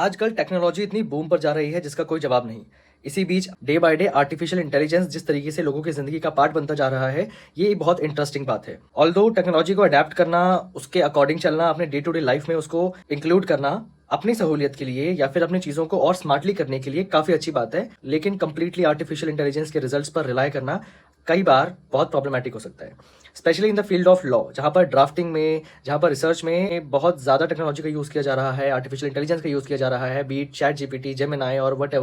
आजकल टेक्नोलॉजी इतनी बूम पर जा रही है जिसका कोई जवाब नहीं। इसी बीच day by day artificial intelligence जिस तरीके से लोगों की ज़िंदगी का पार्ट बनता जा रहा है, ये बहुत इंटरेस्टिंग बात है। ऑल्दो टेक्नोलॉजी को अडैप्ट करना, उसके अकॉर्डिंग चलना, अपने डे टू डे लाइफ में उसको इंक्लूड करना, अपनी सहूलियत के लिए या फिर अपनी चीज़ों को और स्मार्टली करने के लिए काफ़ी अच्छी बात है। लेकिन कंप्लीटली आर्टिफिशियल इंटेलिजेंस के रिजल्ट्स पर रिलाय करना कई बार बहुत प्रॉब्लमैटिक हो सकता है। Specially in the field of law, जहाँ पर ड्राफ्टिंग में, जहाँ पर रिसर्च में बहुत ज़्यादा टेक्नोलॉजी का यूज़ किया जा रहा है, आर्टिफिशियल इंटेलिजेंस का यूज़ किया जा रहा है, बीट चैट जीपीटी, जेमिनाई और वट।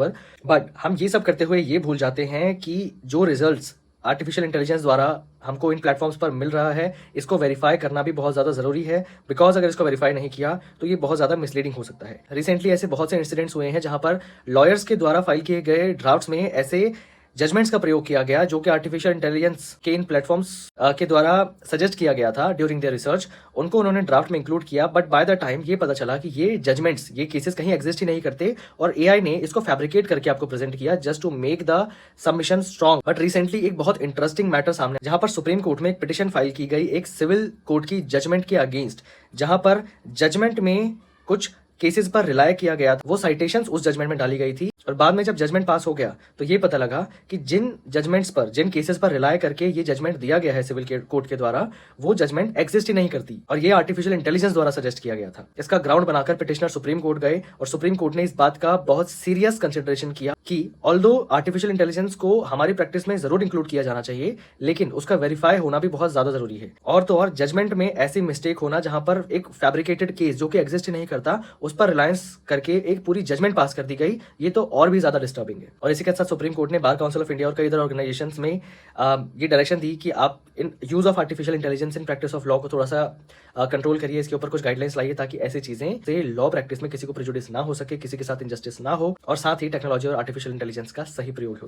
बट हम ये सब करते हुए ये भूल जाते हैं कि जो रिजल्ट्स आर्टिफिशियल इंटेलिजेंस द्वारा हमको इन प्लेटफॉर्म्स पर मिल रहा है, इसको वेरीफाई करना भी बहुत ज़्यादा ज़रूरी है। बिकॉज अगर इसको वेरीफाई नहीं किया तो ये बहुत ज़्यादा मिसलीडिंग हो सकता है। रिसेंटली ऐसे बहुत से इंसिडेंट्स हुए हैं जहाँ पर लॉयर्स के द्वारा फाइल किए गए ड्राफ्ट्स में ऐसे जजमेंट्स का प्रयोग किया गया जो कि आर्टिफिशियल इंटेलिजेंस के इन प्लेटफॉर्म्स के द्वारा सजेस्ट किया गया था ड्यूरिंग देयर रिसर्च। उनको उन्होंने ड्राफ्ट में इंक्लूड किया, बट बाय द टाइम ये पता चला कि ये जजमेंट्स, ये केसेस कहीं एग्जिस्ट ही नहीं करते और एआई ने इसको फैब्रिकेट करके आपको प्रेजेंट किया just to make the submission strong. But recently एक बहुत इंटरेस्टिंग मैटर सामने, जहां पर सुप्रीम कोर्ट में एक पिटिशन फाइल की गई एक सिविल कोर्ट की जजमेंट के अगेंस्ट, जहां पर जजमेंट में कुछ केसेस पर रिलाय किया गया था, वो साइटेशंस उस जजमेंट में डाली गई थी। और बाद में जब जजमेंट पास हो गया तो ये पता लगा कि जिन जजमेंट्स पर, जिन केसेस पर रिलाय करके ये जजमेंट दिया गया है सिविल कोर्ट के द्वारा, वो जजमेंट एग्जिस्ट ही नहीं करती और ये आर्टिफिशियल इंटेलिजेंस द्वारा सजेस्ट किया गया था। इसका ग्राउंड बनाकर पिटिशनर सुप्रीम कोर्ट गए और सुप्रीम कोर्ट ने इस बात का बहुत सीरियस कंसिडरेशन किया कि ऑल्दो आर्टिफिशियल इंटेलिजेंस को हमारी प्रैक्टिस में जरूर इंक्लूड किया जाना चाहिए, लेकिन उसका वेरीफाई होना भी बहुत ज्यादा जरूरी है। और तो और जजमेंट में ऐसी मिस्टेक होना जहां पर एक फैब्रिकेटेड केस जो कि एग्जिस्ट ही नहीं करता, उस पर रिलायंस करके एक पूरी जजमेंट पास कर दी गई, ये तो और भी ज्यादा डिस्टर्बिंग है। और इसी के साथ सुप्रीम कोर्ट ने बार काउंसिल ऑफ इंडिया और कई इधर ऑर्गेनाइजेशंस में ये डायरेक्शन दी कि आप in use of artificial intelligence in practice of law को थोड़ा सा कंट्रोल करिए, इसके ऊपर कुछ गाइडलाइंस लाइए ताकि ऐसी चीजें से लॉ प्रैक्टिस में किसी को प्रेजुडिस ना हो सके, किसी के साथ इनजस्टिस ना हो और साथ ही टेक्नोलॉजी और आर्टिफिशियल इंटेलिजेंस का सही प्रयोग हो सके।